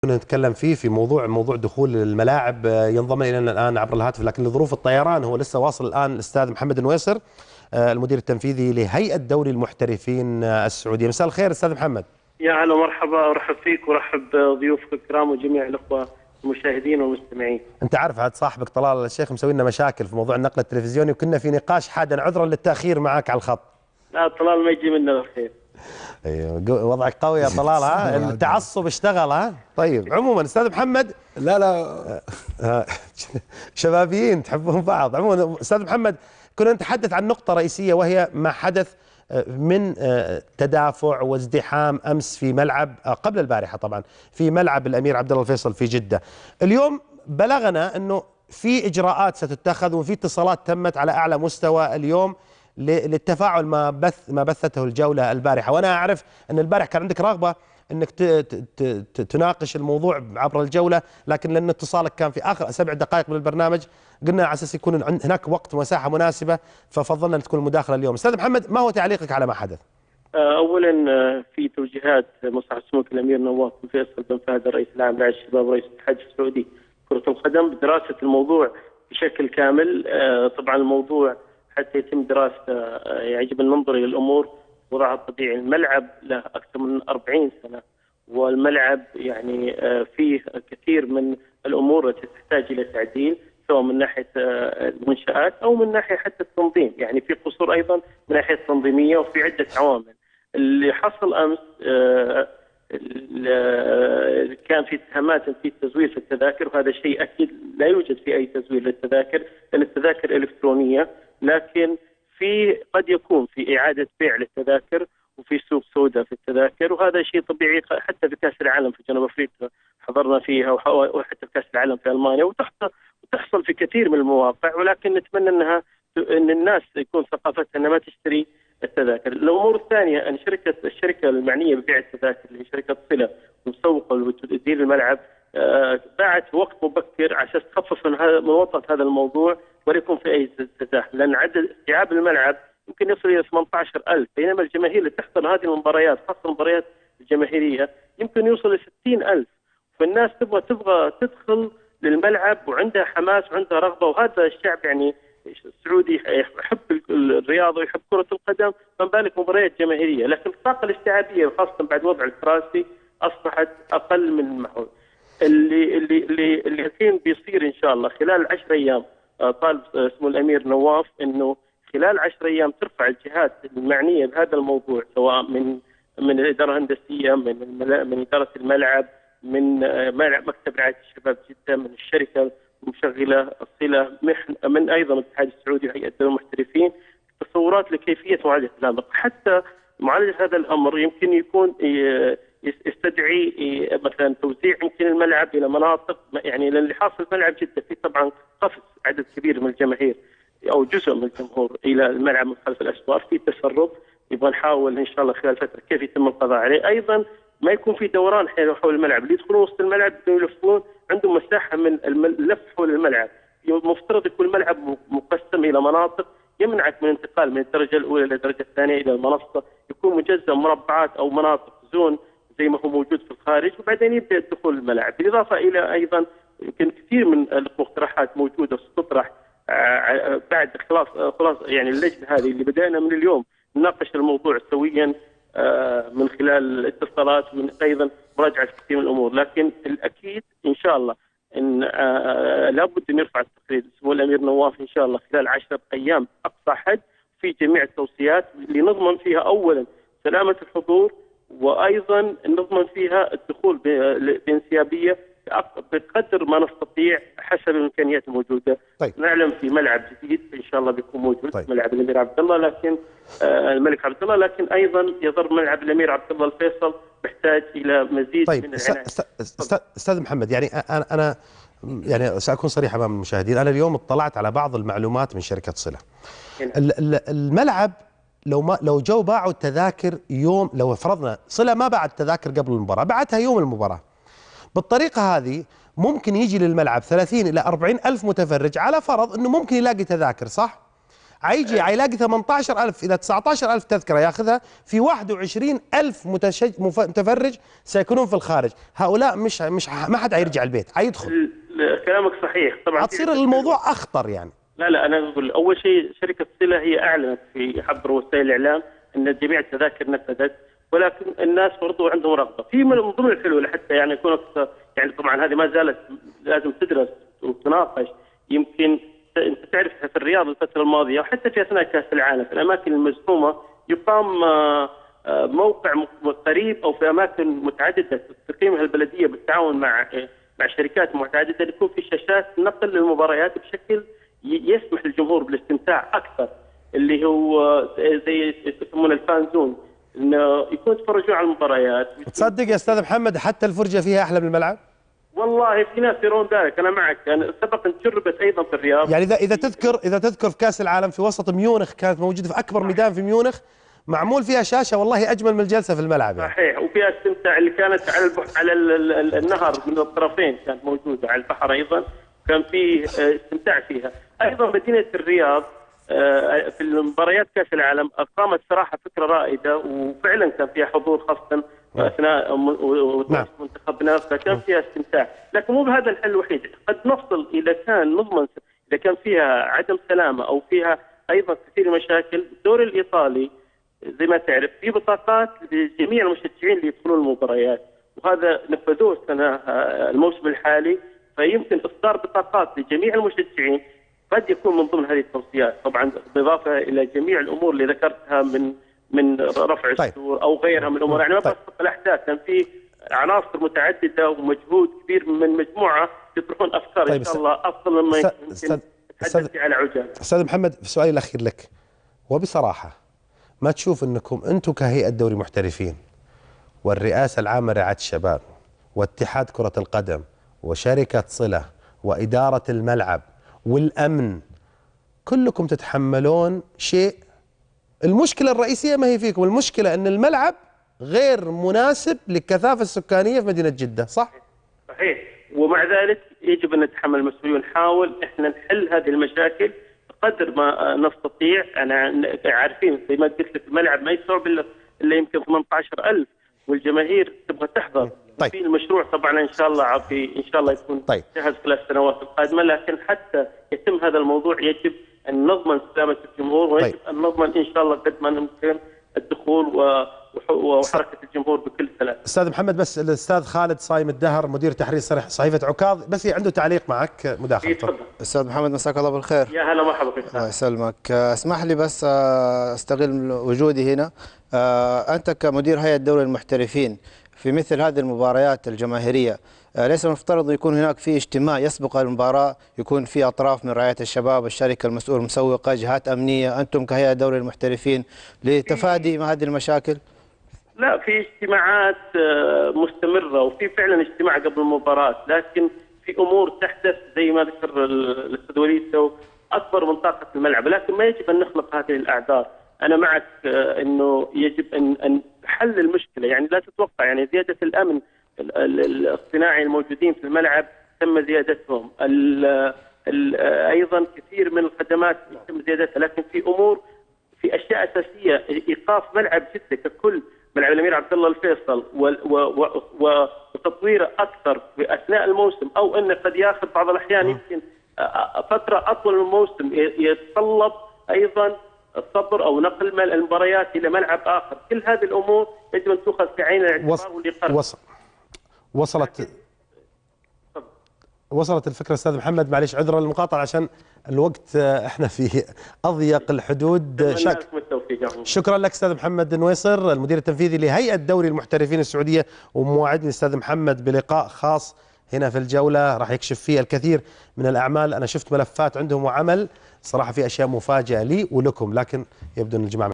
كنا نتكلم فيه في موضوع دخول الملاعب. ينضم الينا الان عبر الهاتف لكن لظروف الطيران هو لسه واصل الان الاستاذ محمد النويصر، المدير التنفيذي لهيئه دوري المحترفين السعوديه. مساء الخير استاذ محمد. يا هلا ومرحبا، ارحب فيك وارحب بضيوفك الكرام وجميع الاخوه المشاهدين والمستمعين. انت عارف عاد صاحبك طلال الشيخ مسوي لنا مشاكل في موضوع النقل التلفزيوني وكنا في نقاش حادا، عذرا للتاخير معك على الخط. لا طلال ما يجي منه الخير. ايوه وضعك قوي يا طلال. ها التعصب اشتغل. ها طيب عموما استاذ محمد. لا شبابيين تحبون بعض. عموما استاذ محمد كنا نتحدث عن نقطه رئيسيه وهي ما حدث من تدافع وازدحام امس في ملعب قبل البارحه طبعا في ملعب الامير عبد الله الفيصل في جده. اليوم بلغنا انه في اجراءات ستتخذ وفي اتصالات تمت على اعلى مستوى اليوم للتفاعل ما بثته الجوله البارحه، وانا اعرف ان البارح كان عندك رغبه انك تناقش الموضوع عبر الجوله، لكن لان اتصالك كان في اخر 7 دقائق من البرنامج قلنا على اساس يكون هناك وقت ومساحه مناسبه ففضلنا ان تكون المداخله اليوم. استاذ محمد ما هو تعليقك على ما حدث؟ اولا في توجيهات مصلحه سموك الامير نواف بن فيصل بن فهد الرئيس العام للعاب الشباب ورئيس الاتحاد السعودي كره القدم بدراسه الموضوع بشكل كامل. طبعا الموضوع حتى يتم دراسته يجب ان ننظر الى الامور وضعها الطبيعي. الملعب له اكثر من 40 سنه والملعب يعني فيه كثير من الامور التي تحتاج الى تعديل سواء من ناحيه المنشات او من ناحيه حتى التنظيم، يعني في قصور ايضا من ناحيه التنظيميه وفي عده عوامل. اللي حصل امس كان في اتهامات في تزوير في التذاكر، وهذا شيء اكيد لا يوجد في اي تزوير للتذاكر لان التذاكر الكترونيه، لكن قد يكون في اعاده بيع للتذاكر وفي سوق سوداء في التذاكر، وهذا شيء طبيعي حتى في كاس العالم في جنوب افريقيا حضرنا فيها وحتى في كاس العالم في المانيا وتحصل في كثير من المواقع، ولكن نتمنى ان الناس يكون ثقافتها انها ما تشتري التذاكر. الامور الثانيه ان الشركه المعنيه ببيع التذاكر اللي هي شركه صله ومسوقه وتدير الملعب باعت وقت مبكر على اساس تخفف من وطأة هذا الموضوع ولا يكون في اي تزاحم، لان عدد استيعاب الملعب يمكن يصل الى 18,000 بينما الجماهير اللي تحضر هذه المباريات خاصه المباريات الجماهيريه يمكن يوصل ل 60,000، فالناس تبغى تدخل للملعب وعندها حماس وعندها رغبه، وهذا الشعب يعني السعودي يحب الرياضه ويحب كره القدم، فما بالك مباريات جماهيريه، لكن الطاقه الاستيعابيه خاصه بعد وضع الكراسي اصبحت اقل من المعقول. اللي الحين بيصير ان شاء الله خلال 10 ايام، طالب سمو الامير نواف انه خلال 10 ايام ترفع الجهات المعنيه بهذا الموضوع سواء من الاداره الهندسيه من اداره الملعب من مكتب رعايه الشباب جده من الشركه المشغله الصله من ايضا الاتحاد السعودي وهيئه دوري المحترفين تصورات لكيفيه معالجه الامر. حتى معالجه هذا الامر يمكن يكون يستدعي مثلا توزيع يمكن الملعب الى مناطق، يعني لان اللي حاصل في ملعب جده في طبعا قفز عدد كبير من الجماهير او جزء من الجمهور الى الملعب من خلف الاسوار، في تسرب يبغى نحاول ان شاء الله خلال فتره كيف يتم القضاء عليه. ايضا ما يكون في دوران حول الملعب، اللي يدخلون وسط الملعب يلفون عندهم مساحه من اللف حول الملعب، المفترض يكون الملعب مقسم الى مناطق يمنعك من الانتقال من الدرجه الاولى الى الدرجه الثانيه الى المنصه، يكون مجزء مربعات او مناطق زون زي ما هو موجود في الخارج، وبعدين يبدا الدخول الملعب، بالاضافه الى ايضا يمكن كثير من المقترحات موجوده ستطرح بعد خلاص يعني اللجنه هذه اللي بدانا من اليوم نناقش الموضوع سويا من خلال الاتصالات ومن ايضا مراجعه كثير من الامور، لكن الاكيد ان شاء الله ان لابد ان يرفع التقرير سمو الامير نواف ان شاء الله خلال 10 ايام اقصى حد في جميع التوصيات اللي نضمن فيها اولا سلامه الحضور، وايضا نضمن فيها الدخول بانسيابيه بقدر ما نستطيع حسب الامكانيات الموجوده. طيب. نعلم في ملعب جديد ان شاء الله بيكون موجود. طيب. ملعب الامير عبد الله لكن الملك عبد الله، لكن ايضا يظل ملعب الامير عبد الله الفيصل محتاج الى مزيد طيب. من العنايه. استاذ محمد يعني انا يعني ساكون صريح امام المشاهدين، انا اليوم اطلعت على بعض المعلومات من شركه صله. الملعب لو جو باعوا التذاكر يوم، لو فرضنا صله ما باعت التذاكر قبل المباراه، باعتها يوم المباراه، بالطريقه هذه ممكن يجي للملعب 30 إلى 40 ألف متفرج، على فرض أنه ممكن يلاقي تذاكر، صح؟ هيجي هيلاقي 18,000 الى 19,000 تذكره ياخذها في 21,000 متفرج سيكونون في الخارج. هؤلاء مش ما حد هيرجع البيت، هيدخل. كلامك صحيح طبعا. هتصير الموضوع اخطر يعني. لا انا اقول اول شيء شركه صله هي اعلنت في حبر وسائل الاعلام ان جميع التذاكر نفذت، ولكن الناس برضو عندهم رغبه في من ضمن الحلول حتى يعني يكون يعني طبعا هذه ما زالت لازم تدرس وتناقش. يمكن انت تعرف في الرياض الفتره الماضيه وحتى في اثناء كاس العالم في الاماكن المزحومه يقام موقع قريب او في اماكن متعدده تقيمها البلديه بالتعاون مع شركات متعدده، يكون في شاشات نقل للمباريات بشكل يسمح للجمهور بالاستمتاع اكثر، اللي هو زي يسمونه الفان زون، انه يكون يتفرجون على المباريات. تصدق يا استاذ محمد حتى الفرجه فيها احلى من الملعب؟ والله في ناس يرون ذلك، انا معك. انا سبق ان جربت ايضا في الرياض. يعني اذا تذكر في كاس العالم في وسط ميونخ كانت موجوده في اكبر ميدان في ميونخ، معمول فيها شاشه والله اجمل من الجلسه في الملعب يعني. صحيح، وفيها استمتاع اللي كانت على النهر من الطرفين كانت موجوده، على البحر ايضا كان في استمتاع فيها. ايضا مدينه الرياض في المباريات كاس العالم اقامت صراحه فكره رائده، وفعلا كان فيها حضور خاصه اثناء منتخبنا، فكان فيها استمتاع، لكن مو بهذا الحل الوحيد. قد نفصل اذا كان نضمن اذا كان فيها عدم سلامه او فيها ايضا كثير مشاكل. الدوري الايطالي زي ما تعرف في بطاقات لجميع المشجعين اللي يدخلون المباريات، وهذا نفذوه السنه الموسم الحالي، فيمكن اصدار بطاقات لجميع المشجعين قد يكون من ضمن هذه التوصيات، طبعا بالاضافه الى جميع الامور اللي ذكرتها من رفع السور او غيرها من الامور. يعني ما بسبق الاحداث، كان في عناصر متعدده ومجهود كبير من مجموعه يطرحون افكار ان شاء الله افضل مما يمكن نتحدث على عجاله. استاذ محمد، سؤالي الاخير لك وبصراحه، ما تشوف انكم انتم كهيئه دوري محترفين والرئاسه العامه لرعايه الشباب واتحاد كره القدم وشركه صله واداره الملعب والامن كلكم تتحملون شيء؟ المشكله الرئيسيه ما هي فيكم، المشكله ان الملعب غير مناسب للكثافه السكانيه في مدينه جده، صح؟ صحيح، ومع ذلك يجب ان نتحمل المسؤوليه ونحاول احنا نحل هذه المشاكل قدر ما نستطيع. انا عارفين زي ما قلت لك الملعب ما يستوعب الا يمكن 18,000 والجماهير تبغى تحضر. طيب. في المشروع طبعا ان شاء الله ان شاء الله يكون جاهز خلال السنوات القادمه، لكن حتى يتم هذا الموضوع يجب ان نضمن سلامه الجمهور، ويجب ان نضمن ان شاء الله قد ما نمكن الدخول وحركه الجمهور بكل سلاسه. استاذ محمد، بس الاستاذ خالد صايم الدهر مدير تحرير صحيفه عكاظ بس عنده تعليق معك مداخله. تفضل استاذ محمد، مساك الله بالخير. يا هلا مرحبا فيك. الله يسلمك. اسمح لي بس استغل وجودي هنا. انت كمدير هيئه دوري المحترفين في مثل هذه المباريات الجماهيريه، ليس المفترض يكون هناك في اجتماع يسبق المباراه، يكون في اطراف من رعايه الشباب، الشركه المسؤول المسوقه، جهات امنيه، انتم كهيئه دوري المحترفين لتفادي هذه المشاكل؟ لا، في اجتماعات مستمره، وفي فعلا اجتماع قبل المباراه، لكن في امور تحدث زي ما ذكر الاستاذ وليد اكبر من طاقه الملعب، لكن ما يجب ان نخلق هذه الاعذار. انا معك انه يجب ان حل المشكله، يعني لا تتوقع يعني زياده الامن الصناعي الموجودين في الملعب تم زيادتهم، ايضا كثير من الخدمات تم زيادتها، لكن في امور في اشياء اساسيه، ايقاف ملعب جده ككل، ملعب الامير عبد الله الفيصل وتطويره اكثر في اثناء الموسم، او انه قد ياخذ بعض الاحيان يمكن فتره اطول من الموسم، يتطلب ايضا الصبر او نقل المباريات الى ملعب اخر. كل هذه الامور يجب ان تؤخذ في عين الاعتبار واليقظه. وصلت الفكره استاذ محمد. معلش عذرا للمقاطعه عشان الوقت، احنا في اضيق الحدود. شكرا لك استاذ محمد نويصر المدير التنفيذي لهيئه دوري المحترفين السعوديه، وموعدني استاذ محمد بلقاء خاص هنا في الجوله راح يكشف فيه الكثير من الاعمال. انا شفت ملفات عندهم وعمل صراحه في اشياء مفاجئه لي ولكم، لكن يبدو ان الجماعه